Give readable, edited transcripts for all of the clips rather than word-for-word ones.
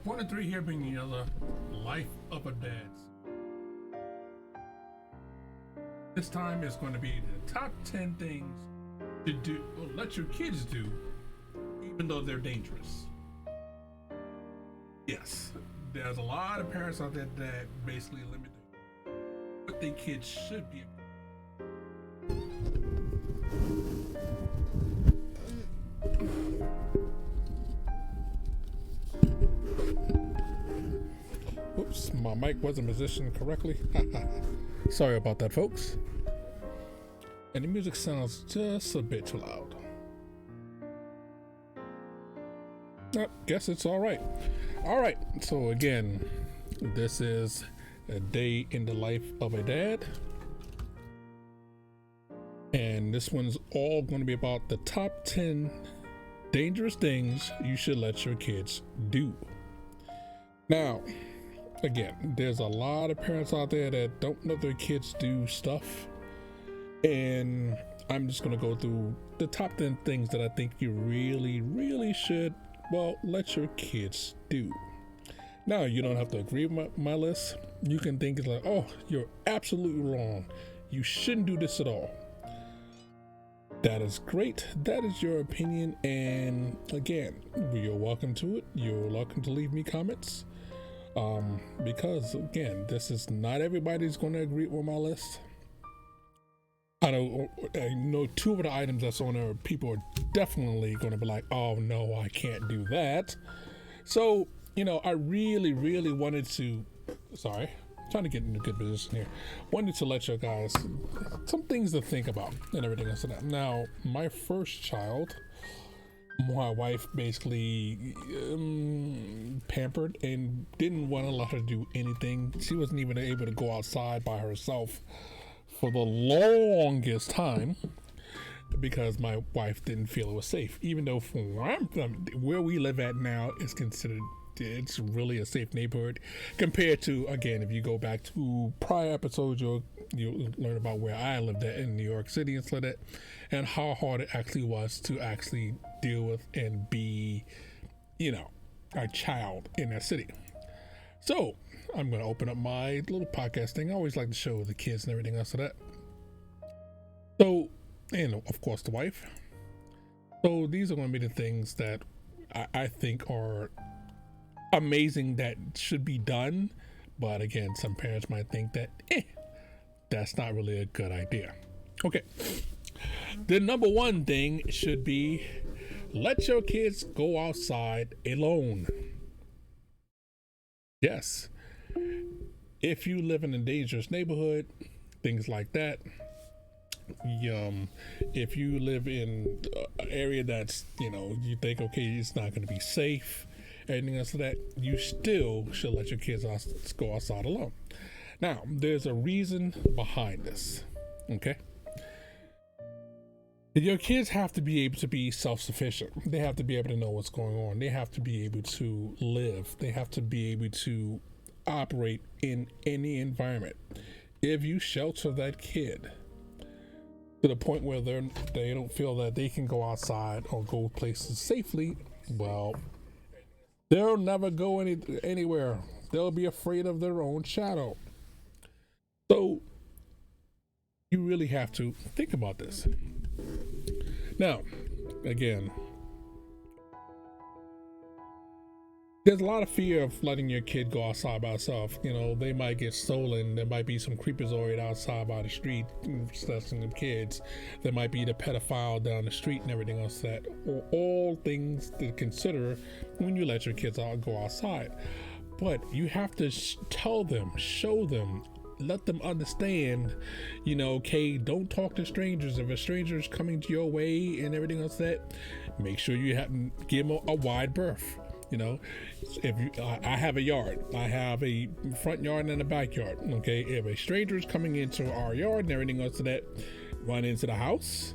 One and three here being the other life of a dad. This time is going to be the top 10 things to do, or let your kids do, even though they're dangerous. Yes, there's a lot of parents out there that basically limit what their kids should be. Oops, my mic wasn't positioned correctly. Sorry about that, folks. And the music sounds just a bit too loud. Guess it's all right. All right, so again, this is a day in the life of a dad. And this one's all going to be about the top 10 dangerous things you should let your kids do. Now, again, there's a lot of parents out there that don't let their kids do stuff. And I'm just going to go through the top 10 things that I think you really should, well, let your kids do. Now, you don't have to agree with my list. You can think it's like, oh, you're absolutely wrong. You shouldn't do this at all. That is great. That is your opinion. And again, you're welcome to it. You're welcome to leave me comments. Because again, this is not everybody's going to agree with my list. I know two of the items that's on there, people are definitely going to be like, oh no, I can't do that. So, I really wanted to, trying to get in a good position here. Wanted to let you guys some things to think about and everything else. Now, my first child, my wife basically pampered and didn't want to let her do anything. She wasn't even able to go outside by herself for the longest time because my wife didn't feel it was safe, even though from where we live at now is considered, it's really a safe neighborhood compared to, again, if you go back to prior episodes, you'll learn about where I lived at in New York City and stuff like that, and how hard it actually was to actually deal with and be, a child in that city. So I'm going to open up my little podcast thing. I always like to show the kids and everything else of that. So, and of course the wife. So these are going to be the things that I think are amazing that should be done. But again, some parents might think that, that's not really a good idea. Okay. The number one thing should be let your kids go outside alone. Yes. If you live in a dangerous neighborhood, things like that. If you live in an area that's, you think, okay, it's not going to be safe, anything else like that, you still should let your kids go outside alone. Now, there's a reason behind this, okay? Your kids have to be able to be self-sufficient. They have to be able to know what's going on. They have to be able to live. They have to be able to operate in any environment. If you shelter that kid to the point where they don't feel that they can go outside or go places safely, well, they'll never go anywhere. They'll be afraid of their own shadow. So you really have to think about this. Now, again, there's a lot of fear of letting your kid go outside by herself. They might get stolen. There might be some creepazoid outside by the street snatching them kids. There might be the pedophile down the street and everything else. That are all things to consider when you let your kids go outside. But you have to tell them, show them, let them understand, okay, don't talk to strangers. If a stranger is coming to your way and everything else, that make sure you give them a wide berth. I have a yard. I have a front yard and a backyard. Okay, if a stranger is coming into our yard and everything else, that run into the house.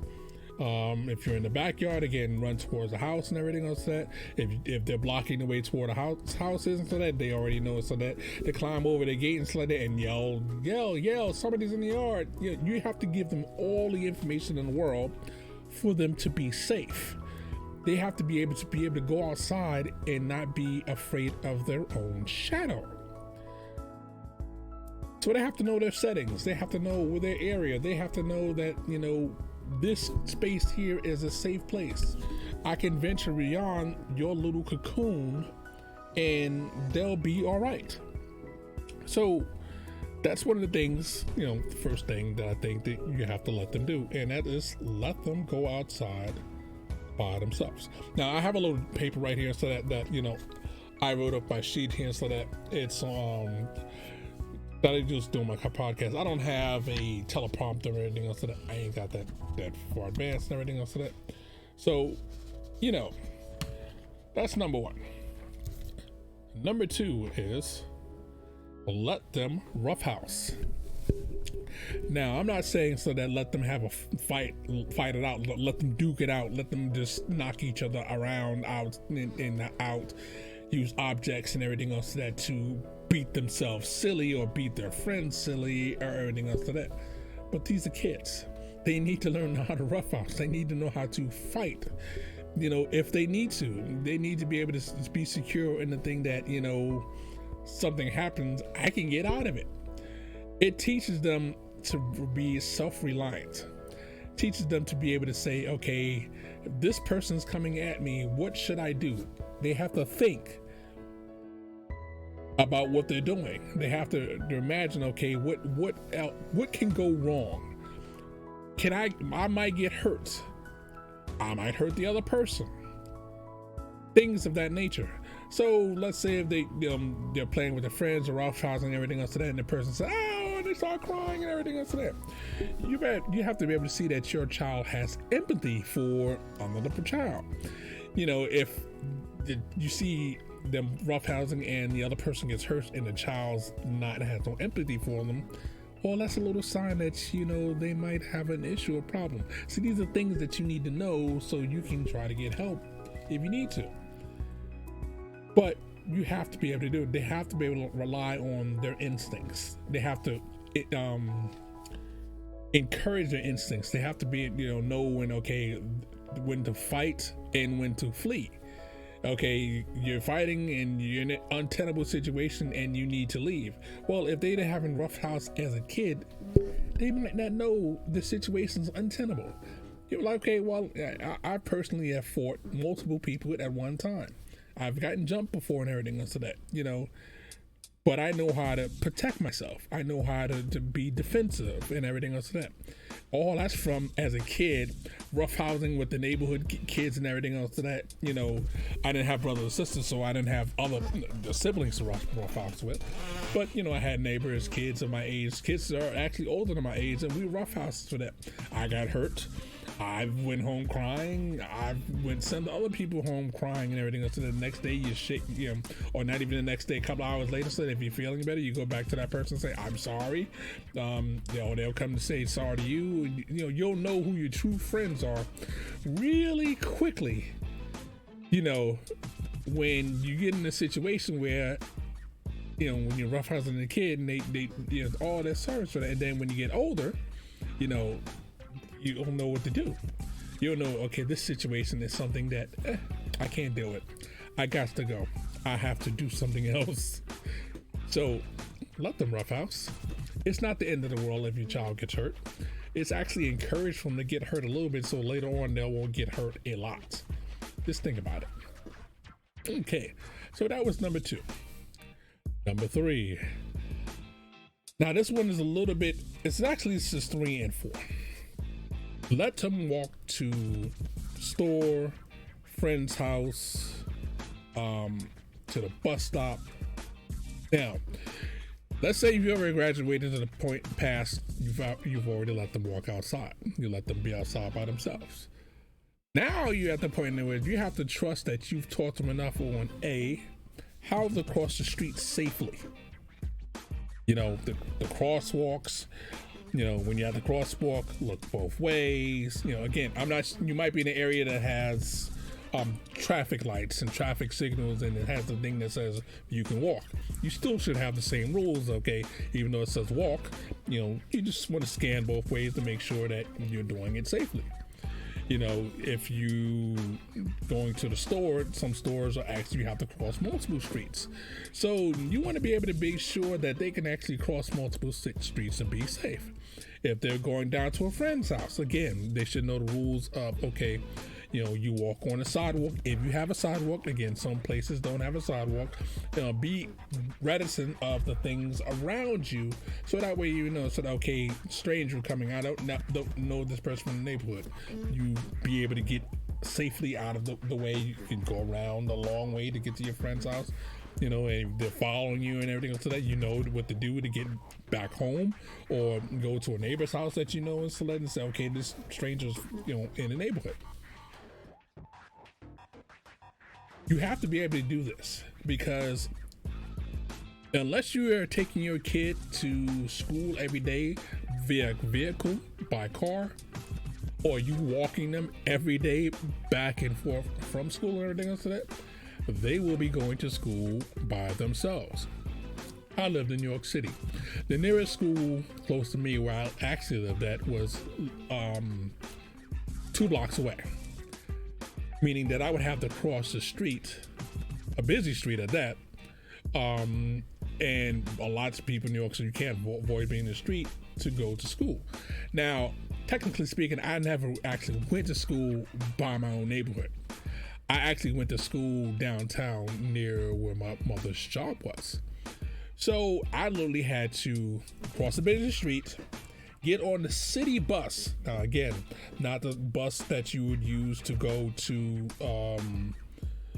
If you're in the backyard, again, run towards the house and everything else. That if they're blocking the way toward the houses and so that they already know, so that they climb over the gate and so that and yell, somebody's in the yard. You have to give them all the information in the world for them to be safe. They have to be able to go outside and not be afraid of their own shadow. So they have to know their settings. They have to know their area. They have to know that, you know, this space here is a safe place. I can venture beyond your little cocoon and they'll be all right. So that's one of the things, you know, the first thing that I think that you have to let them do, and that is let them go outside by themselves. Now I have a little paper right here so that you know, I wrote up my sheet here so that it's that I just doing my podcast. I don't have a teleprompter or anything else to that. I ain't got that far advanced and everything else to that. So, you know, that's number one. Number two is let them roughhouse. Now, I'm not saying so that let them have a fight it out, let them duke it out, let them just knock each other around out, use objects and everything else to that to beat themselves silly or beat their friends silly or everything else to that. But these are kids. They need to learn how to roughhouse. They need to know how to fight. You know, if they need to, they need to be able to be secure in the thing that, you know, something happens, I can get out of it. It teaches them to be self-reliant. Teaches them to be able to say, okay, this person's coming at me, what should I do? They have to think about what they're doing. They have to imagine, okay, what can go wrong? I might get hurt. I might hurt the other person. Things of that nature. So let's say if they're playing with their friends or roughhousing and everything else to that, and the person says, oh, and they start crying and everything else to that. You have to be able to see that your child has empathy for another child. You know, if you see them roughhousing and the other person gets hurt and the child's has no empathy for them, well, that's a little sign that, you know, they might have an issue or problem. See, these are things that you need to know so you can try to get help if you need to. But you have to be able to do it. They have to be able to rely on their instincts. They have to encourage their instincts. They have to be, you know when to fight and when to flee. Okay, you're fighting and you're in an untenable situation and you need to leave. Well, if they're having roughhouse as a kid, they might not know the situation's untenable. You're like, okay, well, I personally have fought multiple people at one time. I've gotten jumped before and everything else of that, you know, but I know how to protect myself. I know how to be defensive and everything else of that. All that's from, as a kid, roughhousing with the neighborhood kids and everything else of that. You know, I didn't have brothers and sisters, so I didn't have the siblings to roughhouse with. But, you know, I had neighbors, kids of my age. Kids are actually older than my age, and we roughhoused for that. I got hurt. I went home crying. I sent other people home crying and everything else. So the next day you shake, you know, or not even the next day, a couple hours later, so that if you're feeling better, you go back to that person and say, I'm sorry. You know, they'll come to say sorry to you. You know, you'll know who your true friends are really quickly. You know, when you get in a situation where, you know, when you're roughhousing a kid and they you know, all that service for that. And then when you get older, you know, you don't know what to do. You'll know, okay, this situation is something that I can't deal with. I got to go. I have to do something else. So let them roughhouse. It's not the end of the world if your child gets hurt. It's actually encouraged for them to get hurt a little bit so later on they won't get hurt a lot. Just think about it. Okay, so that was number 2. Number 3. Now this one is a little bit, it's just 3 and 4. Let them walk to store, friend's house, to the bus stop. Now, let's say you've already graduated to the point past you've already let them walk outside. You let them be outside by themselves. Now you're at the point in which you have to trust that you've taught them enough on how to cross the street safely. You know, the crosswalks. You know, when you're at the crosswalk, look both ways. You know, again, you might be in an area that has traffic lights and traffic signals, and it has the thing that says you can walk. You still should have the same rules, okay? Even though it says walk, you know, you just want to scan both ways to make sure that you're doing it safely. If you going to the store, some stores are actually you have to cross multiple streets. So you want to be able to be sure that they can actually cross multiple streets and be safe. If they're going down to a friend's house, again, they should know the rules of, okay, you walk on a sidewalk. If you have a sidewalk, again, some places don't have a sidewalk. Be reticent of the things around you, so that way so that, okay, stranger coming, I don't know this person from the neighborhood. You be able to get safely out of the way. You can go around a long way to get to your friend's house. And if they're following you and everything else, so that you know what to do to get back home, or go to a neighbor's house that and select and say, okay, this stranger's in the neighborhood. You have to be able to do this, because unless you are taking your kid to school every day via vehicle, by car, or you walking them every day back and forth from school and everything else like that, they will be going to school by themselves. I lived in New York City. The nearest school close to me where I actually lived at was 2 blocks away. Meaning that I would have to cross the street, a busy street at that, and a lot of people in New York, so you can't avoid being in the street to go to school. Now, technically speaking, I never actually went to school by my own neighborhood. I actually went to school downtown near where my mother's job was. So I literally had to cross a busy street, get on the city bus. Now, again, not the bus that you would use to go to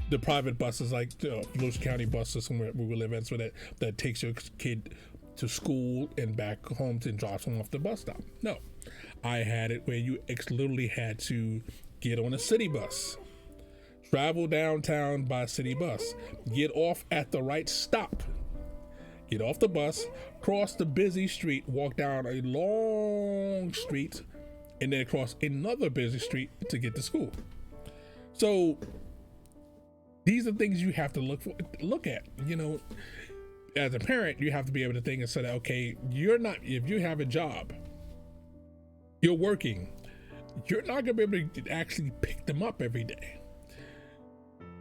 the private buses like the Volusia County bus system where we live in, so that takes your kid to school and back home and drops them off the bus stop. No, I had it where you literally had to get on a city bus, travel downtown by city bus, get off at the right stop, get off the bus, cross the busy street, walk down a long street, and then cross another busy street to get to school. So these are things you have to look at. As a parent, you have to be able to think and say that, okay, if you have a job, you're working, you're not going to be able to actually pick them up every day.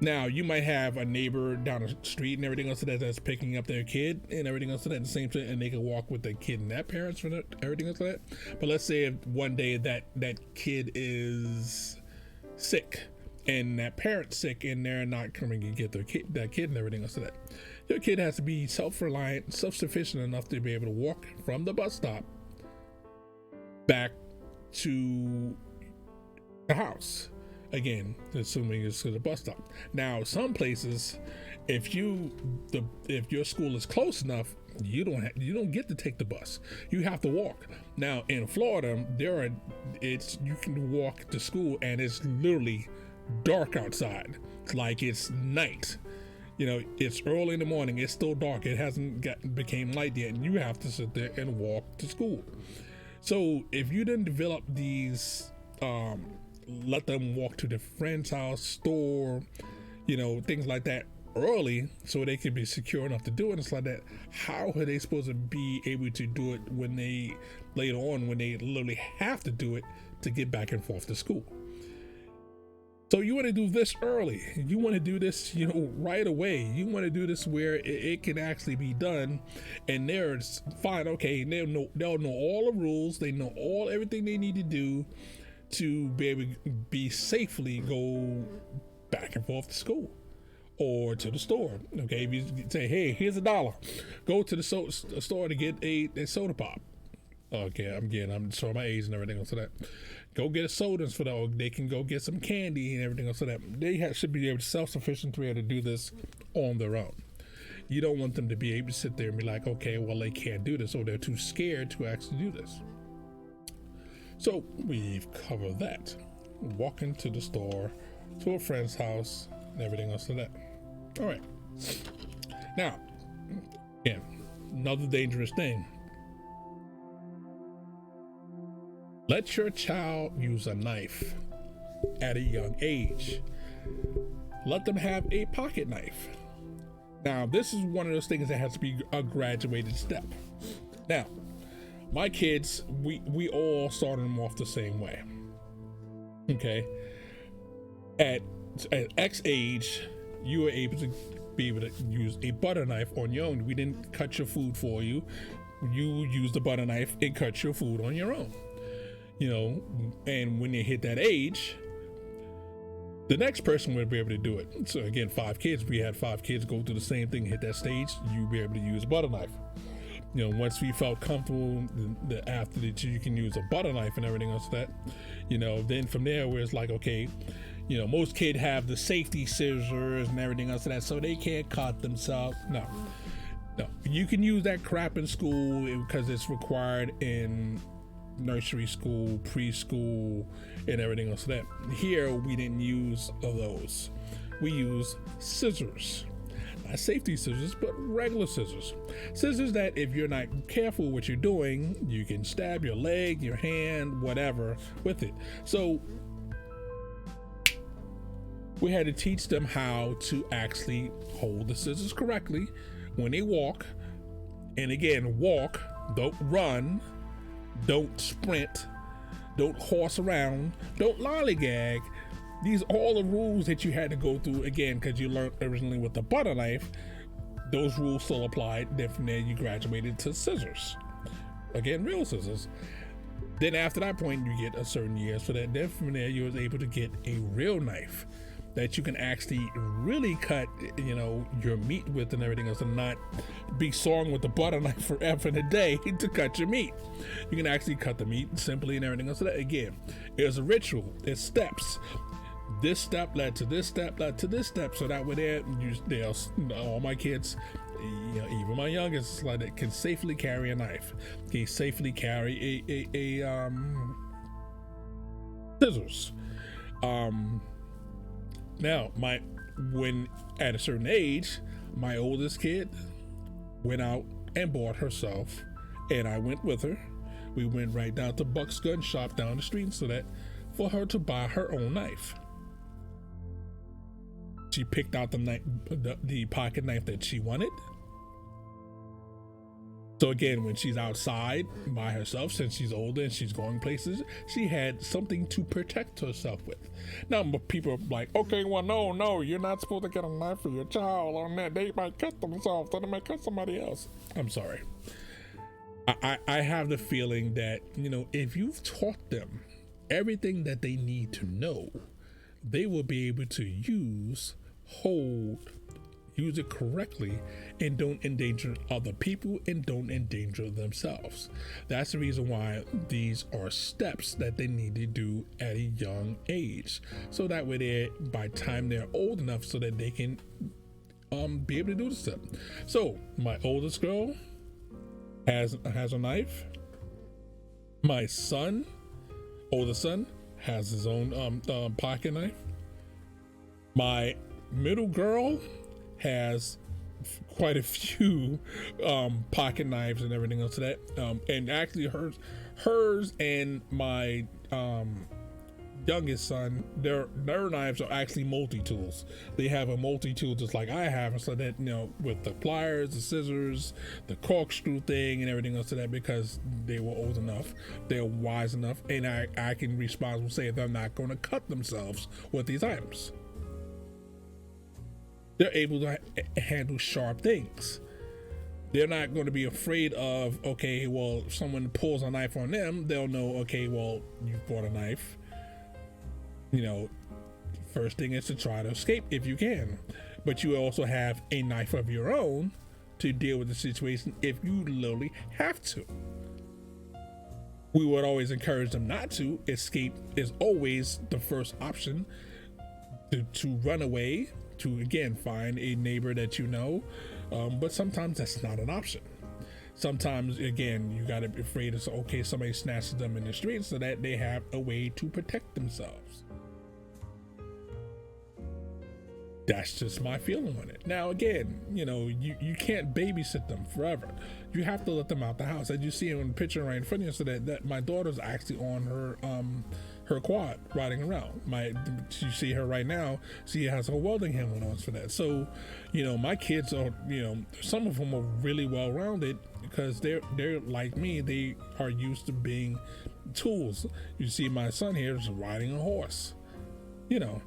Now, you might have a neighbor down the street and everything else that's picking up their kid and everything else at the same time, and they can walk with their kid and their parents for everything else like that. But let's say if one day that kid is sick and that parent's sick and they're not coming to get that kid and everything else like that. Your kid has to be self-reliant, self-sufficient enough to be able to walk from the bus stop back to the house. Again, assuming it's to the bus stop. Now, some places, if your school is close enough, you don't get to take the bus. You have to walk. Now, in Florida, you can walk to school and it's literally dark outside, like it's night. It's early in the morning. It's still dark. It hasn't became light yet, and you have to sit there and walk to school. So if you didn't develop these, let them walk to the friend's house, store, things like that early, so they can be secure enough to do it. It's like that. How are they supposed to be able to do it when they later on, when they literally have to do it to get back and forth to school? So you want to do this early. You want to do this, right away. You want to do this where it can actually be done, and they're fine. Okay, they'll know all the rules. They know everything they need to do to be able to be safely go back and forth to school or to the store. Okay, if you say, hey, here's $1, go to the store to get a soda pop. Okay, I'm showing my age and everything else. So that go get a sodas for that, or they can go get some candy and everything else. So that they should be able to self-sufficient to be able to do this on their own. You don't want them to be able to sit there and be like, okay, well, they can't do this, or they're too scared to actually do this. So we've covered that. Walking to the store, to a friend's house, and everything else like that. All right. Now, again, another dangerous thing. Let your child use a knife at a young age. Let them have a pocket knife. Now, this is one of those things that has to be a graduated step. Now, my kids, we all started them off the same way. Okay, at X age, you were able to use a butter knife on your own. We didn't cut your food for you. You used the butter knife and cut your food on your own. You know, and when you hit that age, the next person would be able to do it. So again, 5 kids. We had 5 kids go through the same thing, hit that stage. You'd be able to use a butter knife. You know, once we felt comfortable after that you can use a butter knife and everything else that, you know, then from there where it's like, okay, you know, most kids have the safety scissors and everything else that, so they can't cut themselves. No, you can use that crap in school because it's required in nursery school, preschool, and everything else that. Here we didn't use those. We use scissors. Not safety scissors, but regular scissors. Scissors that if you're not careful what you're doing, you can stab your leg, your hand, whatever with it. So we had to teach them how to actually hold the scissors correctly when they walk. And again, walk, don't run, don't sprint, don't horse around, don't lollygag. These are all the rules that you had to go through, again, because you learned originally with the butter knife. Those rules still applied. Then from there you graduated to scissors. Again, real scissors. Then after that point you get a certain years for that. Then from there you was able to get a real knife that you can actually really cut, you know, your meat with and everything else, and not be sawing with the butter knife forever and a day to cut your meat. You can actually cut the meat simply and everything else. So that, again, there's a ritual, there's steps. This step led to this step, led to this step. So that way all my kids, you know, even my youngest, like that, can safely carry a knife. Can safely carry a scissors. Now, when at a certain age, my oldest kid went out and bought herself, and I went with her. We went right down to Buck's gun shop down the street so that for her to buy her own knife. She picked out the pocket knife that she wanted. So again, when she's outside by herself, since she's older and she's going places, she had something to protect herself with. Now, people are like, okay, well, no, you're not supposed to get a knife for your child on that. They might cut themselves, or they might cut somebody else. I'm sorry. I have the feeling that, you know, if you've taught them everything that they need to know, they will be able to use it correctly and don't endanger other people and don't endanger themselves. That's the reason why these are steps that they need to do at a young age, so that way by the time they're old enough so that they can be able to do the step. So my oldest girl has a knife. My oldest son has his own pocket knife. My middle girl has quite a few pocket knives and everything else to that, and actually hers and my youngest son, their knives are actually multi-tools. They have a multi-tool just like I have, so that, you know, with the pliers, the scissors, the corkscrew thing and everything else to that, because they were old enough, they're wise enough, and I can responsibly say they're not going to cut themselves with these items. They're able to handle sharp things. They're not going to be afraid of, okay, well, if someone pulls a knife on them, they'll know, okay, well, you bought a knife. You know, first thing is to try to escape if you can. But you also have a knife of your own to deal with the situation if you literally have to. We would always encourage them not to. Escape is always the first option. To run away, to again find a neighbor that you know, but sometimes that's not an option. Sometimes again you got to be afraid of, okay, somebody snatches them in the street, so that they have a way to protect themselves. That's just my feeling on it. Now again, you know, you can't babysit them forever. You have to let them out the house. As you see in the picture right in front of you, so that my daughter's actually on her quad riding around. You see her right now, she has her welding helmet on for that. So, you know, my kids are, you know, some of them are really well rounded because they're like me. They are used to being tools. You see my son here is riding a horse, you know.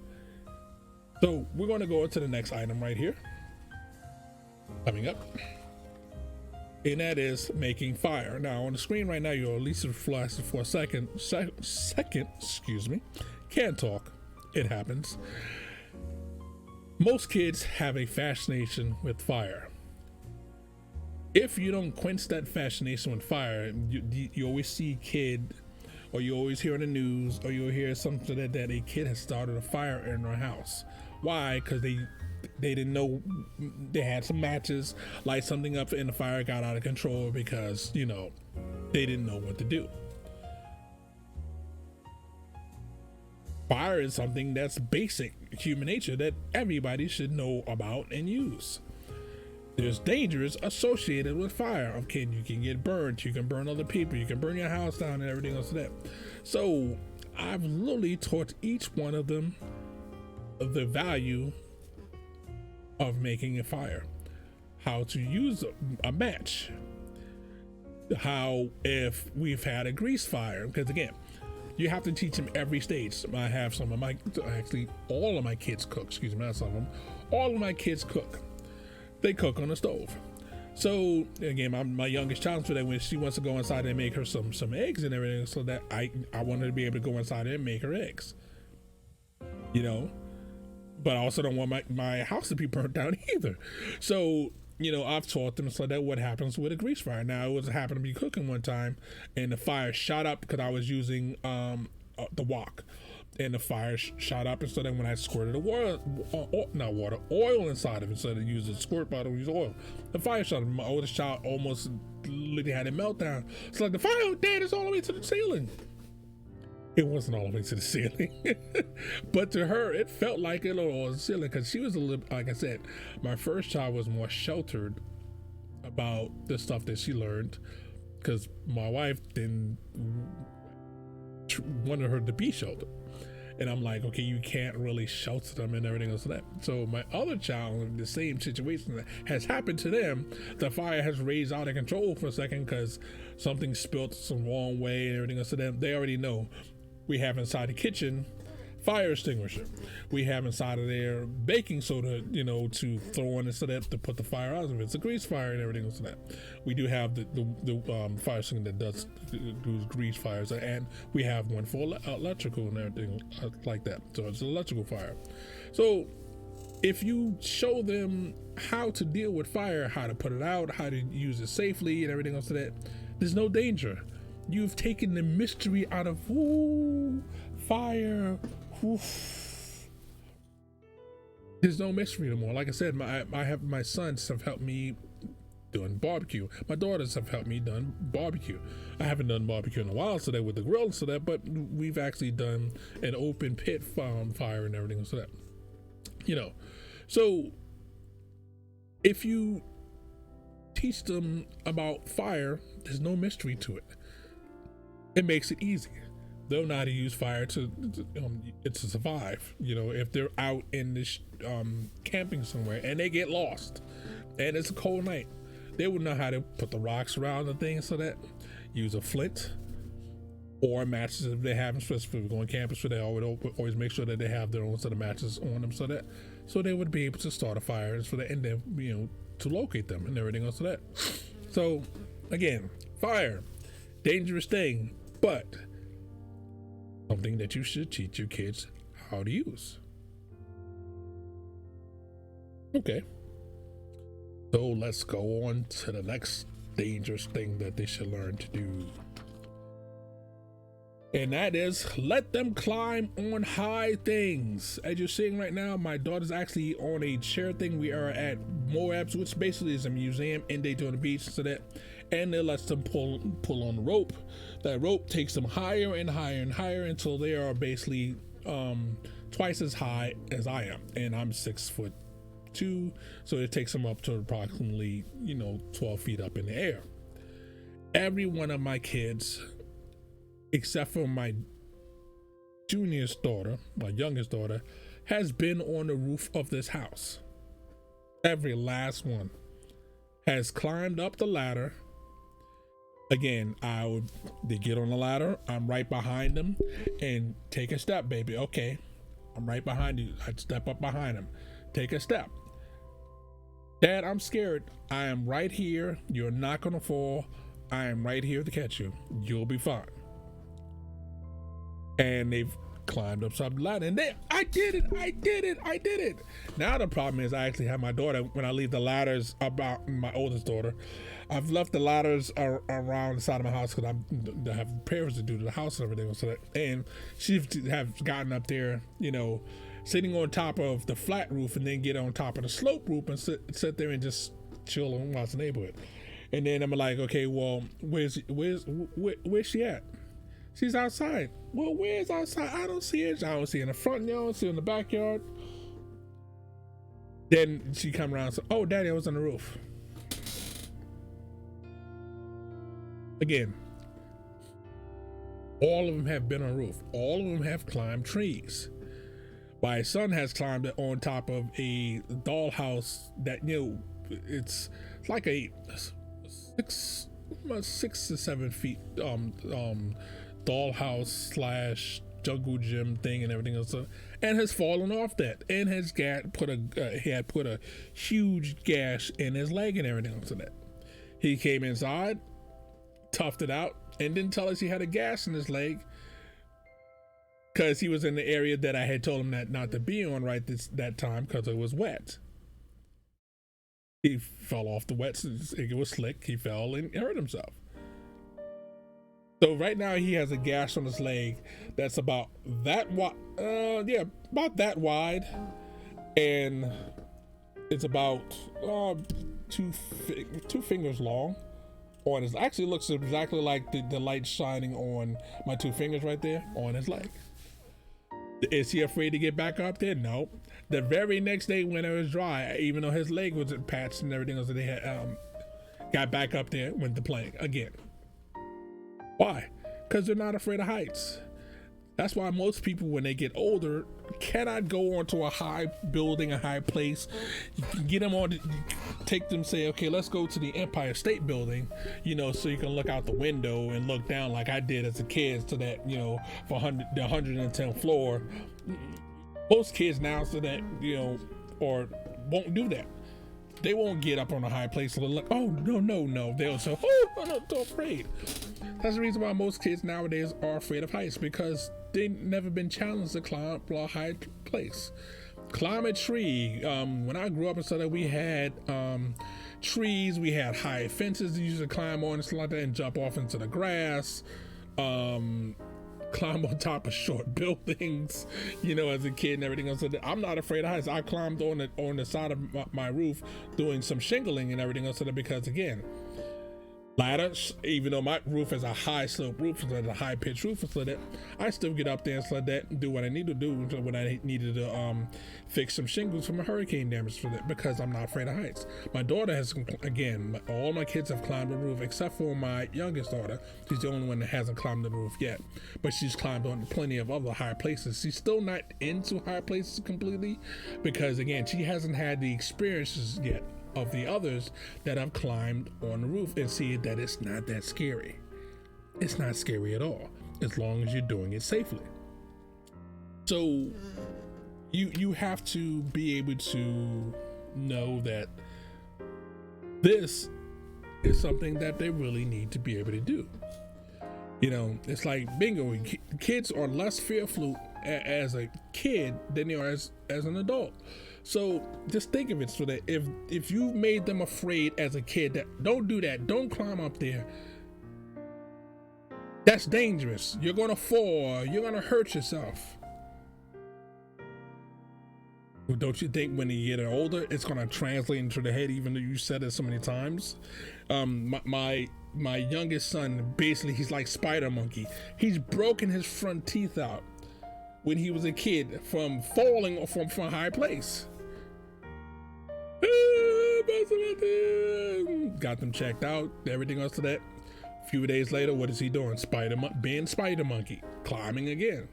So we're going to go into the next item right here coming up, and that is making fire. Now on the screen right now, you'll at least flash for a second, excuse me, can't talk, it happens. Most kids have a fascination with fire. If you don't quench that fascination with fire, you always see a kid, or you always hear on the news, or you'll hear something that a kid has started a fire in their house. Why? Because they didn't know, they had some matches, light something up, and the fire got out of control because, you know, they didn't know what to do. Fire is something that's basic human nature that everybody should know about and use. There's dangers associated with fire. Okay, you can get burned, you can burn other people, you can burn your house down and everything else like that. So I've literally taught each one of them the value of making a fire, how to use a match, how if we've had a grease fire, because again, you have to teach them every stage. I have some of my, actually all of my kids cook, excuse me, not some of them, all of my kids cook. They cook on the stove. So again, my youngest child today, when she wants to go inside and make her some eggs and everything, so that I want her to be able to go inside and make her eggs, you know, but I also don't want my house to be burnt down either. So, you know, I've taught them so that what happens with a grease fire. Now it was happened to be cooking one time and the fire shot up because I was using the wok, and the fire shot up, and so then when I squirted oil inside of it, instead of using a squirt bottle, use oil. The fire shot up. My oldest child almost literally had a meltdown. It's like, the fire, Dad, is all the way to the ceiling. It wasn't all the way to the ceiling, but to her, it felt like it was the ceiling, because she was a little, like I said, my first child was more sheltered about the stuff that she learned, because my wife didn't wanted her to be sheltered. And I'm like, okay, you can't really shelter them and everything else like that. So my other child, the same situation that has happened to them, the fire has raised out of control for a second because something spilled some wrong way and everything else like that. They already know. We have inside the kitchen fire extinguisher. We have inside of there baking soda, you know, to throw on it so that to put the fire out of it. It's a grease fire and everything else like that. We do have the fire extinguisher that does grease fires, and we have one for electrical and everything like that. So it's an electrical fire. So if you show them how to deal with fire, how to put it out, how to use it safely and everything else like that, there's no danger. You've taken the mystery out of fire. There's no mystery anymore. Like I said, my sons have helped me doing barbecue. My daughters have helped me done barbecue. I haven't done barbecue in a while, so that with the grill, so that, but we've actually done an open pit fire and everything, so that, you know. So if you teach them about fire, there's no mystery to it. It makes it easy. They'll know how to use fire to survive. You know, if they're out in this camping somewhere and they get lost and it's a cold night, they would know how to put the rocks around the thing, so that use a flint or matches if they have them, especially if we're going camping, so they always make sure that they have their own set of matches on them, so they would be able to start a fire for the, and then, you know, to locate them and everything else like that. So again, fire, dangerous thing, but something that you should teach your kids how to use. Okay, so let's go on to the next dangerous thing that they should learn to do, and that is let them climb on high things. As you're seeing right now, my daughter's actually on a chair thing. We are at Moabs, which basically is a museum in Daytona Beach, so that, and it lets them pull on the rope. That rope takes them higher and higher and higher until they are basically twice as high as I am, and I'm 6'2", so it takes them up to approximately, you know, 12 feet up in the air. Every one of my kids, except for my youngest daughter, has been on the roof of this house. Every last one has climbed up the ladder Again, they get on the ladder, I'm right behind them, and take a step, baby. Okay, I'm right behind you. I'd step up behind him, take a step. Dad, I'm scared. I am right here. You're not gonna fall. I am right here to catch you. You'll be fine. And they've climbed up some ladder, and I did it. Now the problem is I actually have my daughter, when I leave the ladders about my oldest daughter, I've left the ladders around the side of my house because I have repairs to do to the house and everything. So and she have gotten up there, you know, sitting on top of the flat roof and then get on top of the slope roof and sit there and just chill and watch the neighborhood. And then I'm like, okay, well, where's she at? She's outside. Well, where's outside? I don't see it. I don't see it in the front yard. I don't see it in the backyard. Then she come around and said, oh, Daddy, I was on the roof. Again, all of them have been on the roof. All of them have climbed trees. My son has climbed on top of a dollhouse that, you know, it's like a 6 to 7 feet dollhouse slash jungle gym thing and everything else, and has fallen off that, and has put a huge gash in his leg and everything else. That he came inside, toughed it out, and didn't tell us he had a gash in his leg because he was in the area that I had told him that not to be on that time because it was wet. He fell off the wet, it was slick, he fell and hurt himself. So right now he has a gash on his leg that's about that wide, about that wide, and it's about two fingers long. On his, actually looks exactly like the light shining on my 2 fingers right there on his leg. Is he afraid to get back up there? No. The very next day when it was dry, even though his leg was patched and everything else, they had got back up there, went to playing again. Why? Because they're not afraid of heights. That's why most people, when they get older, cannot go onto a high building, a high place. You can get them on, take them, say, okay, let's go to the Empire State Building, you know, so you can look out the window and look down like I did as a kid to that, you know, for the 110th floor. Most kids now, so that, you know, or won't do that. They won't get up on a high place and look, oh, no. They'll say, oh, I'm not so afraid. That's the reason why most kids nowadays are afraid of heights, because they've never been challenged to climb up a high place. Climb a tree. When I grew up in Southern, we had trees, we had high fences you used to climb on and stuff like that and jump off into the grass. Climb on top of short buildings, you know, as a kid and everything else. I'm not afraid of heights. I climbed on the side of my roof doing some shingling and everything else because, again, ladders, even though my roof is a high slope roof, so a high pitched roof, so that I still get up there and so that and do what I need to do when I needed to fix some shingles from a hurricane damage for that, because I'm not afraid of heights. My daughter has, again, all my kids have climbed the roof except for my youngest daughter. She's the only one that hasn't climbed the roof yet, but she's climbed on plenty of other high places. She's still not into high places completely because, again, she hasn't had the experiences yet of the others that have climbed on the roof and see that it's not that scary. It's not scary at all, as long as you're doing it safely. So you have to be able to know that this is something that they really need to be able to do. You know, it's like bingo. Kids are less fearful as a kid than they are as an adult. So just think of it so that if you made them afraid as a kid, that don't do that, don't climb up there, that's dangerous. You're gonna fall, you're gonna hurt yourself. Well, don't you think when you get older, it's gonna translate into the head, even though you said it so many times? My youngest son, basically, he's like Spider Monkey. He's broken his front teeth out when he was a kid from falling from a high place. Got them checked out, everything else to that. A few days later, what is he doing? Being Spider Monkey, climbing again.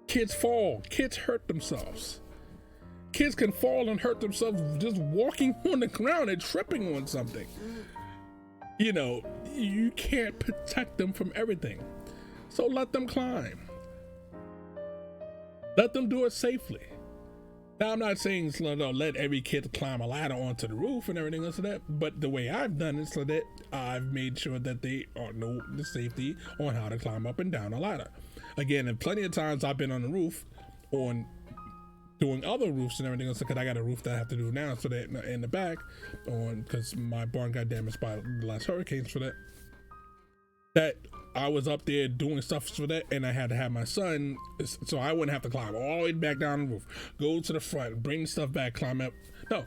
Kids fall, kids hurt themselves. Kids can fall and hurt themselves just walking on the ground and tripping on something. you know, you can't protect them from everything. So let them climb. Let them do it safely. Now, I'm not saying let every kid climb a ladder onto the roof and everything else like that, but the way I've done it so that I've made sure that they know the safety on how to climb up and down a ladder. Again, and plenty of times I've been on the roof on doing other roofs and everything else, because I got a roof that I have to do now, so that in the back, on because my barn got damaged by the last hurricanes for that I was up there doing stuff for that, and I had to have my son, so I wouldn't have to climb all the way back down the roof, go to the front, bring stuff back, climb up. No,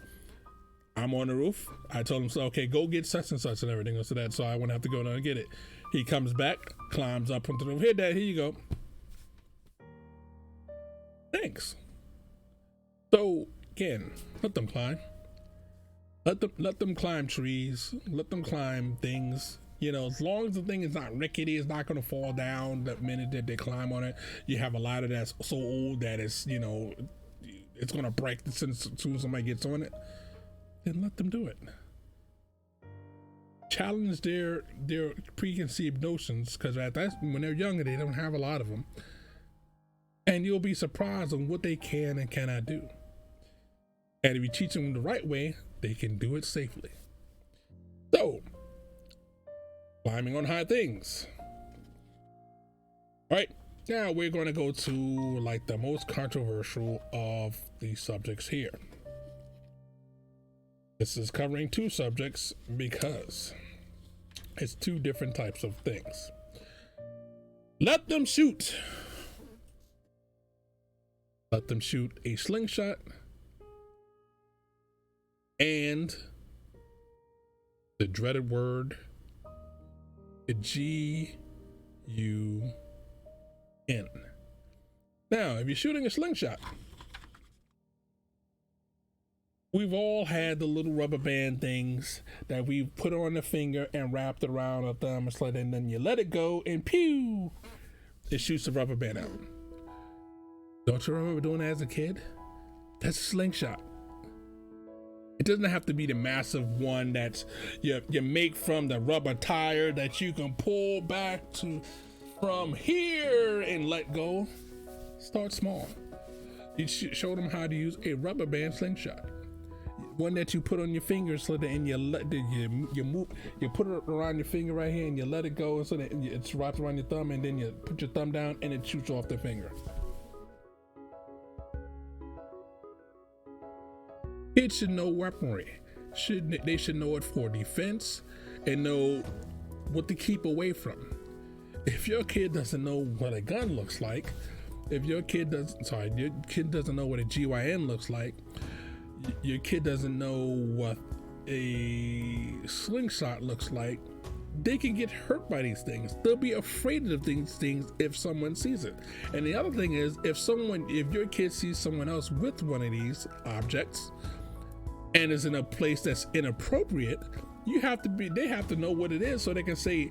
I'm on the roof. I told him, so okay, go get such and such and everything else, so I wouldn't have to go down and get it. He comes back, climbs up onto the roof. Here, Dad, here you go. Thanks. So again, let them climb. Let them climb trees. Let them climb things. You know, as long as the thing is not rickety, it's not going to fall down the minute that they climb on it. You have a ladder that's so old that it's, you know, it's going to break as soon as somebody gets on it. Then let them do it. Challenge their preconceived notions, because when they're younger, they don't have a lot of them. And you'll be surprised on what they can and cannot do. And if you teach them the right way, they can do it safely. So, climbing on high things. All right, now we're going to go to like the most controversial of the subjects here. This is covering two subjects because it's two different types of things. Let them shoot. Let them shoot a slingshot and the dreaded word G-U-N. Now, if you're shooting a slingshot, we've all had the little rubber band things that we put on the finger and wrapped around a thumb, and then you let it go and pew, it shoots the rubber band out. Don't you remember doing that as a kid? That's a slingshot. It doesn't have to be the massive one that's you make from the rubber tire that you can pull back to from here and let go. Start small. You show them how to use a rubber band slingshot. One that you put on your finger so that and you put it around your finger right here and you let it go so that it's wrapped around your thumb, and then you put your thumb down and it shoots off the finger. Kids should know weaponry. They should know it for defense and know what to keep away from. If your kid doesn't know what a gun looks like, if your kid doesn't know what a GYN looks like, your kid doesn't know what a slingshot looks like, they can get hurt by these things. They'll be afraid of these things if someone sees it. And the other thing is, if your kid sees someone else with one of these objects and is in a place that's inappropriate, they have to know what it is so they can say,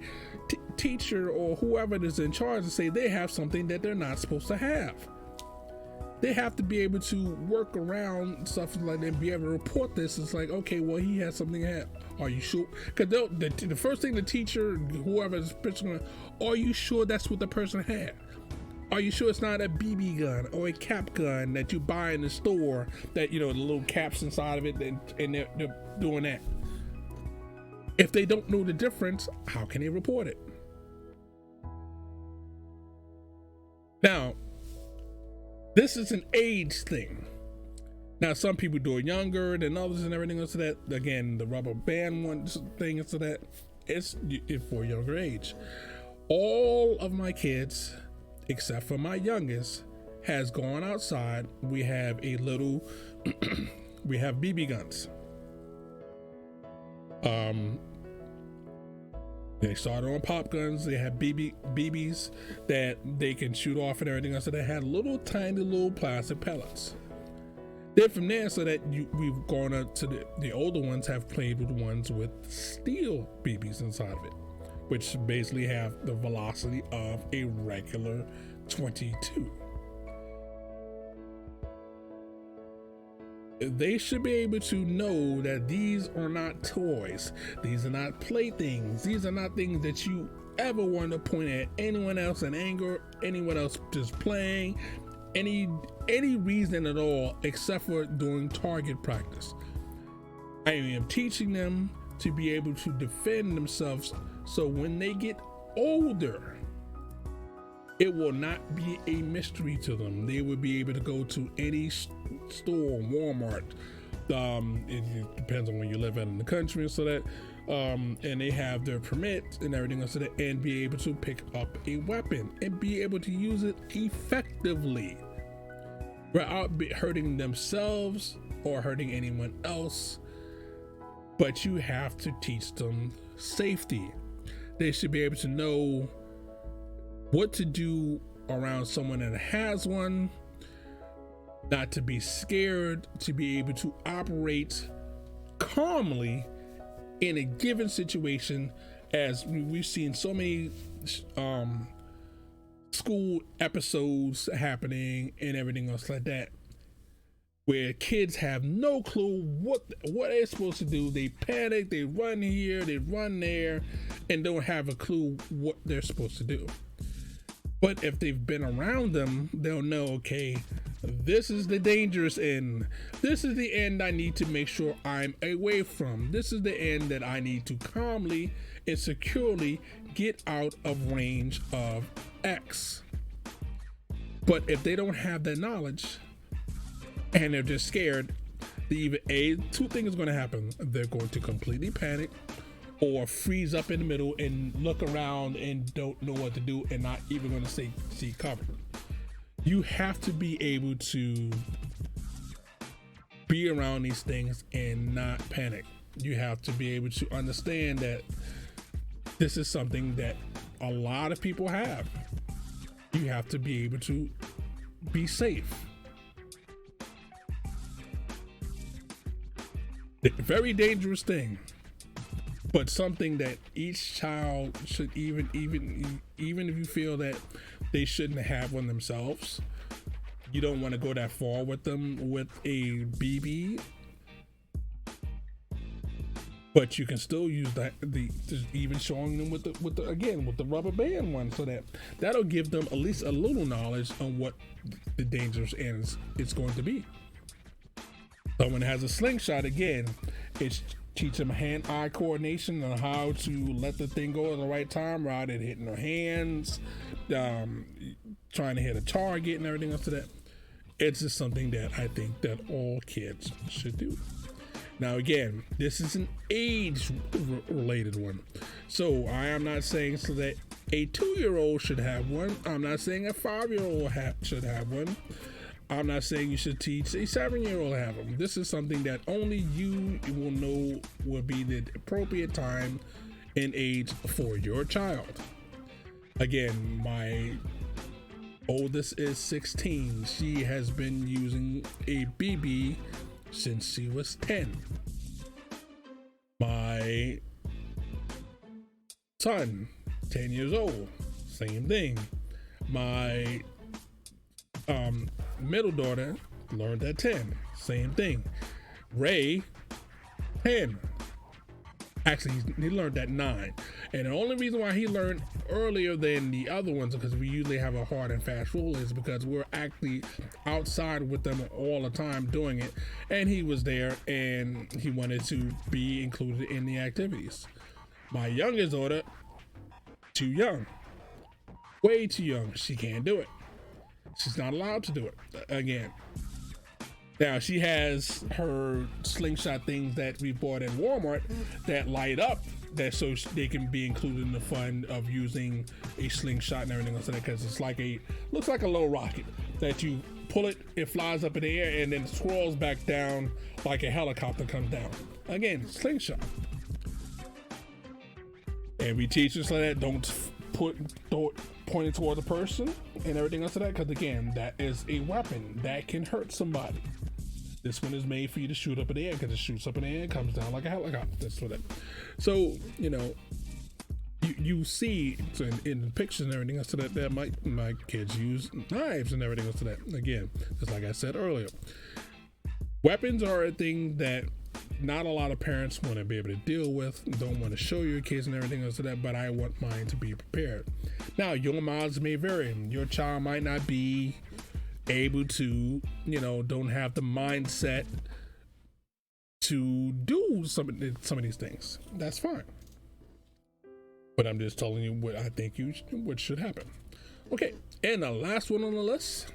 teacher or whoever is in charge, and say they have something that they're not supposed to have. They have to be able to work around stuff like that and be able to report this. It's like, okay, well, he has something to have. Are you sure? Because the first thing the teacher, whoever is going, are you sure that's what the person had? Are you sure it's not a BB gun or a cap gun that you buy in the store that, the little caps inside of it and they're doing that? If they don't know the difference, how can they report it? Now, this is an age thing. Now, some people do it younger than others and everything else. So that, again, the rubber band one thing is so that it's for younger age. All of my kids, except for my youngest, has gone outside. We have we have BB guns. They started on pop guns. They have BBs that they can shoot off and everything else. So they had tiny plastic pellets. Then from there, so that we've gone up to the older ones have played with ones with steel BBs inside of it, which basically have the velocity of a regular 22. they should be able to know that these are not toys. These are not playthings. These are not things that you ever want to point at anyone else in anger, anyone else just playing, any reason at all except for during target practice. I am teaching them to be able to defend themselves, so when they get older, it will not be a mystery to them. They will be able to go to any store, Walmart. It depends on where you live in the country, so that and they have their permit and everything else, so that, and be able to pick up a weapon and be able to use it effectively without hurting themselves or hurting anyone else. But you have to teach them safety. They should be able to know what to do around someone that has one, not to be scared, to be able to operate calmly in a given situation, as we've seen so many school episodes happening and everything else like that, where kids have no clue what they're supposed to do. They panic, they run here, they run there, and don't have a clue what they're supposed to do. But if they've been around them, they'll know, okay, this is the dangerous end. This is the end I need to make sure I'm away from. This is the end that I need to calmly and securely get out of range of X. But if they don't have that knowledge and they're just scared, two things are going to happen. They're going to completely panic or freeze up in the middle and look around and don't know what to do and not even going to see cover. You have to be able to be around these things and not panic. You have to be able to understand that this is something that a lot of people have. You have to be able to be safe. Very dangerous thing, but something that each child should, even if you feel that they shouldn't have one themselves, you don't want to go that far with them with a BB, but you can still use even showing them with the rubber band one, so that'll give them at least a little knowledge on what the dangerous ends it's going to be. Someone has a slingshot, again, it's teach them hand-eye coordination on how to let the thing go at the right time, rather than hitting their hands, trying to hit a target and everything else to that. It's just something that I think that all kids should do. Now, again, this is an age-related one. So I am not saying so that a 2-year-old should have one. I'm not saying a 5-year-old should have one. I'm not saying you should teach a 7-year-old have them. This is something that only you will know will be the appropriate time and age for your child. Again, my oldest is 16. She has been using a BB since she was 10. My son, 10 years old, same thing. My middle daughter learned at 10, same thing. Ray, 10. Actually, he learned at 9. And the only reason why he learned earlier than the other ones, because we usually have a hard and fast rule, is because we're actually outside with them all the time doing it. And he was there and he wanted to be included in the activities. My youngest daughter, too young. Way too young. She can't do it. She's not allowed to do it again. Now, she has her slingshot things that we bought at Walmart that light up, that so they can be included in the fun of using a slingshot and everything else, because it's looks like a little rocket that you pull it, it flies up in the air and then swirls back down like a helicopter comes down. Again, slingshot. And we teach us like that. Don't point it toward the person and everything else like that, because again, that is a weapon that can hurt somebody. This one is made for you to shoot up in the air, because it shoots up in the air and comes down like a helicopter. That's what that. So, you know, you see in the pictures and everything else to that my kids use knives and everything else to that. Again, just like I said earlier, Weapons are a thing that not a lot of parents want to be able to deal with, don't want to show your kids and everything else like that, but I want mine to be prepared. Now, your miles may vary. Your child might not be able to, don't have the mindset to do some of these things. That's fine. But I'm just telling you what I think what should happen. Okay, and the last one on the list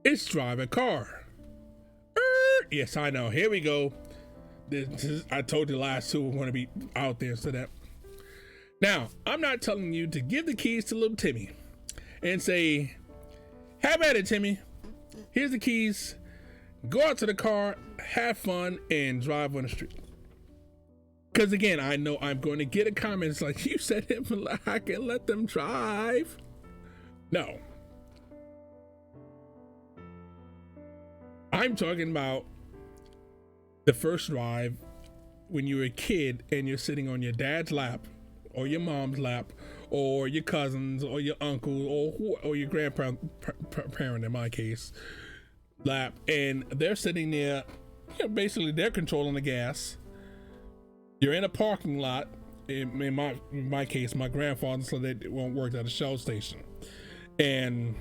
is drive a car. Yes, I know. Here we go. I told you the last two were going to be out there, so that. Now, I'm not telling you to give the keys to little Timmy and say, have at it, Timmy. Here's the keys. Go out to the car, have fun, and drive on the street. Because again, I know I'm going to get a comment. It's like, you said I can let them drive. No. I'm talking about the first drive when you're a kid and you're sitting on your dad's lap or your mom's lap or your cousins or your uncle or your grandparent in my case lap, and they're sitting there, basically they're controlling the gas. You're in a parking lot. In my case, my grandfather, so that won't work at a Shell station, and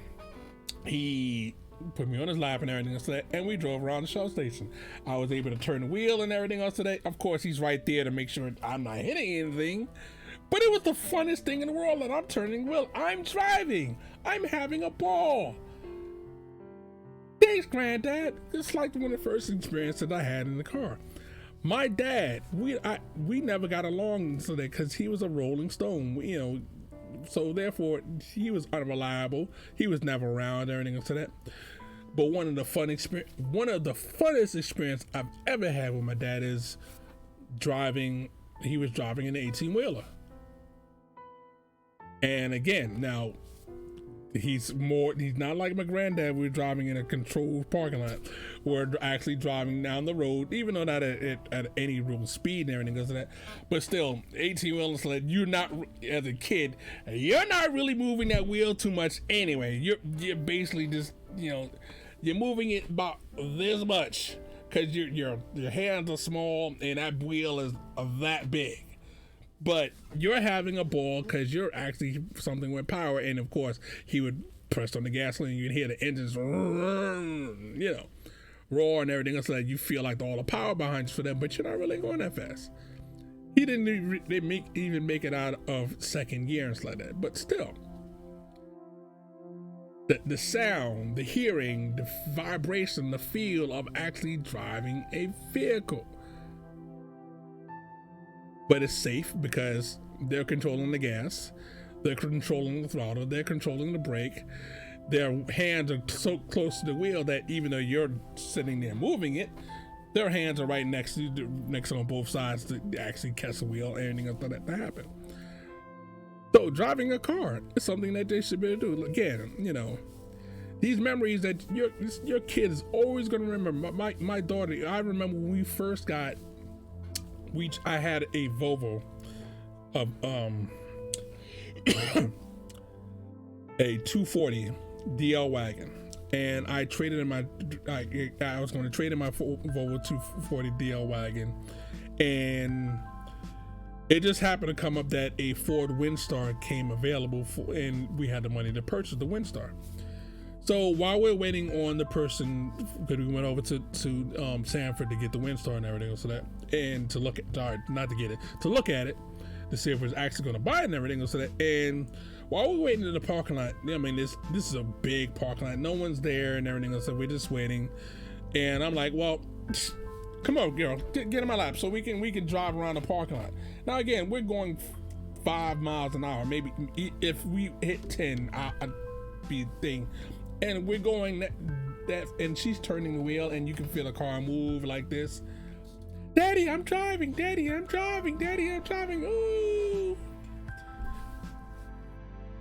he put me on his lap and everything else today, and we drove around the Shell station. I was able to turn the wheel and everything else today. Of course, he's right there to make sure I'm not hitting anything, but it was the funnest thing in the world that I'm turning the wheel. I'm driving. I'm having a ball. Thanks, Granddad. It's like one of the first experiences that I had in the car. My dad, we never got along so that because he was a Rolling Stone, so therefore he was unreliable. He was never around or anything like that. But one of the funnest experience I've ever had with my dad is driving. He was driving an 18-wheeler, and again, now he's not like my granddad. We're driving in a controlled parking lot. We're actually driving down the road, even though not at any real speed and everything goes to that. But still, 18-wheelers, like, you're not, as a kid, you're not really moving that wheel too much anyway. You're basically just, you're moving it about this much because your hands are small and that wheel is that big. But you're having a ball because you're actually something with power. And of course, he would press on the gasoline. You'd hear the engines, roar and everything else. So that you feel like all the power behind you for them, but you're not really going that fast. He didn't even make it out of second gear and stuff like that. But still, the sound, the hearing, the vibration, the feel of actually driving a vehicle. But it's safe because they're controlling the gas, they're controlling the throttle, they're controlling the brake. Their hands are so close to the wheel that even though you're sitting there moving it, their hands are right next on both sides to actually catch the wheel and anything else like that to happen. So driving a car is something that they should be able to do. Again, these memories that your kid is always going to remember. My daughter, I remember when we first got. I had a Volvo of a 240 DL wagon, and I traded in I was going to trade in my Volvo 240 DL wagon, and it just happened to come up that a Ford Windstar came available and we had the money to purchase the Windstar. So while we're waiting on the person, because we went over to Sanford to get the Windstar and everything else, and to look at, to look at it, to see if we're actually going to buy it and everything else. And while we're waiting in the parking lot, this is a big parking lot. No one's there and everything else. So we're just waiting. And I'm like, well, come on, girl, get in my lap so we can drive around the parking lot. Now again, we're going 5 miles an hour. Maybe if we hit 10, I'd be thing. And we're going that, and she's turning the wheel, and you can feel the car move like this. Daddy, I'm driving. Daddy, I'm driving. Daddy, I'm driving. Ooh.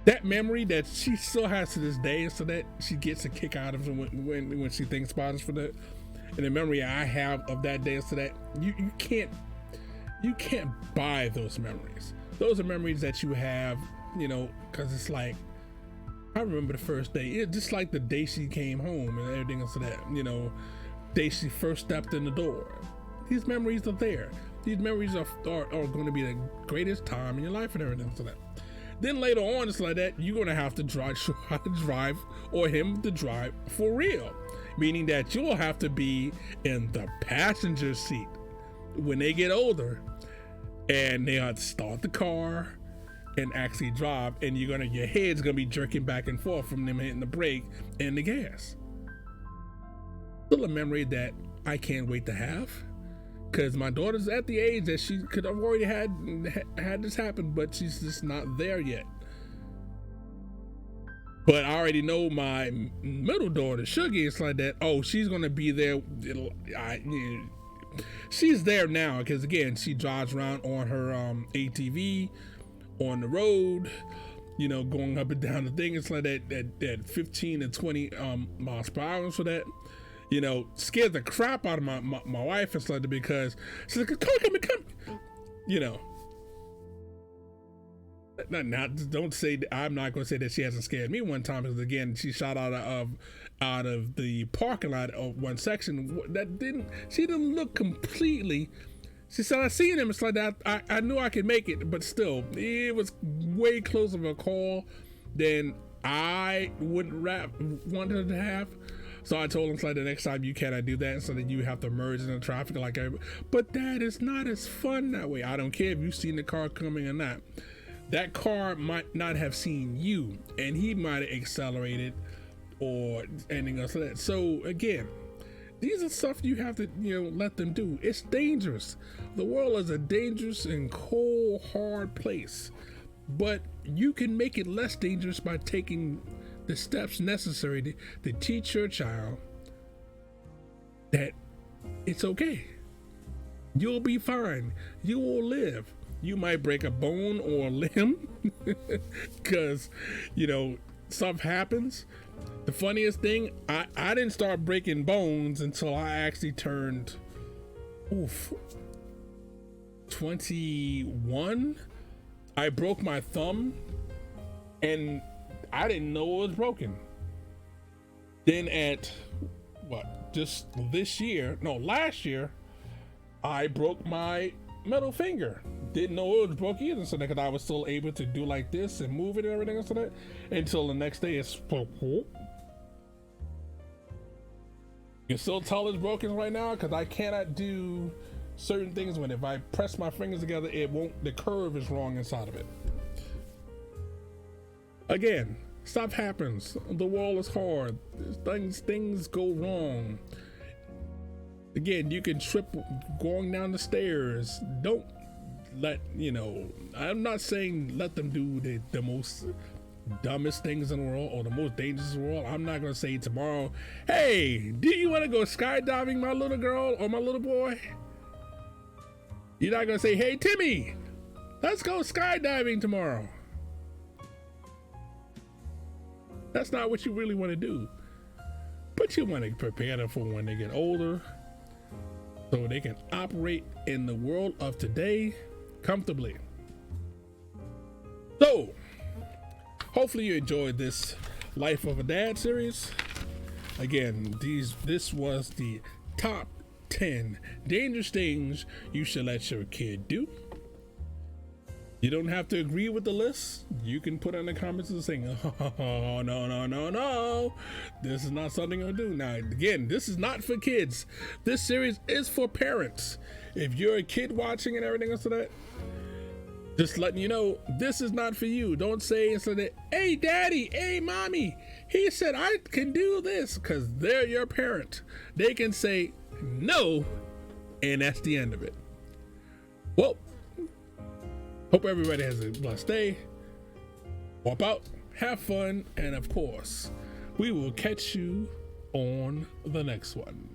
That memory that she still has to this day, so that she gets a kick out of it when she thinks about it for that. And the memory I have of that day, so that you can't buy those memories. Those are memories that you have, because it's like, I remember the first day, just like the day she came home and everything else of that, day she first stepped in the door. These memories are there. These memories are going to be the greatest time in your life and everything to that. Then later on, it's like that, you're going to have to drive or him to drive for real. Meaning that you'll have to be in the passenger seat when they get older, and they have to start the car and actually drive, and your head's gonna be jerking back and forth from them hitting the brake and the gas. Still a memory that I can't wait to have, because my daughter's at the age that she could have already had this happen, but she's just not there yet. But I already know my middle daughter, Sugar, it's like that. Oh, she's gonna be there. She's there now because again, she drives around on her ATV on the road, going up and down the thing. It's like that 15 to 20 miles per hour. So that scares the crap out of my wife. It's like that because she's like, come. Now, don't say I'm not going to say that she hasn't scared me one time, because again, she shot out of the parking lot of one section she didn't look completely. She said, I seen him. It's like that. I knew I could make it, but still, it was way closer of a call than I would wanted to have. So I told him, it's like, the next time you cannot do that, so that you have to merge in the traffic like everybody. But that is not as fun that way. I don't care if you've seen the car coming or not. That car might not have seen you, and he might have accelerated or anything else like that. So again, these are stuff you have to, let them do. It's dangerous. The world is a dangerous and cold, hard place, but you can make it less dangerous by taking the steps necessary to teach your child that it's okay. You'll be fine. You will live. You might break a bone or a limb because, stuff happens. The funniest thing, I didn't start breaking bones until I actually turned 21. I broke my thumb and I didn't know it was broken. Then at last year, I broke my middle finger. Didn't know it was broke either, so that I was still able to do like this and move it and everything else, so that until the next day it's you can still tell it's broken right now because I cannot do certain things when if I press my fingers together, the curve is wrong inside of it. Again, stuff happens. The world is hard. Things go wrong. Again, you can trip going down the stairs. Don't let, I'm not saying let them do the most dumbest things in the world or the most dangerous in the world. I'm not going to say tomorrow, hey, do you want to go skydiving, my little girl or my little boy? You're not going to say, hey, Timmy, let's go skydiving tomorrow. That's not what you really want to do. But you want to prepare them for when they get older, so they can operate in the world of today comfortably. So, hopefully you enjoyed this Life of a Dad series. Again, this was the top 10 dangerous things you should let your kid do. You don't have to agree with the list. You can put in the comments and say, oh, no. This is not something I'll do. Now, again, this is not for kids. This series is for parents. If you're a kid watching and everything else like that, just letting you know, this is not for you. Don't say so that, hey, daddy, hey, mommy, he said I can do this, because they're your parent. They can say no, and that's the end of it. Well, hope everybody has a blessed day. Walk out, have fun, and of course, we will catch you on the next one.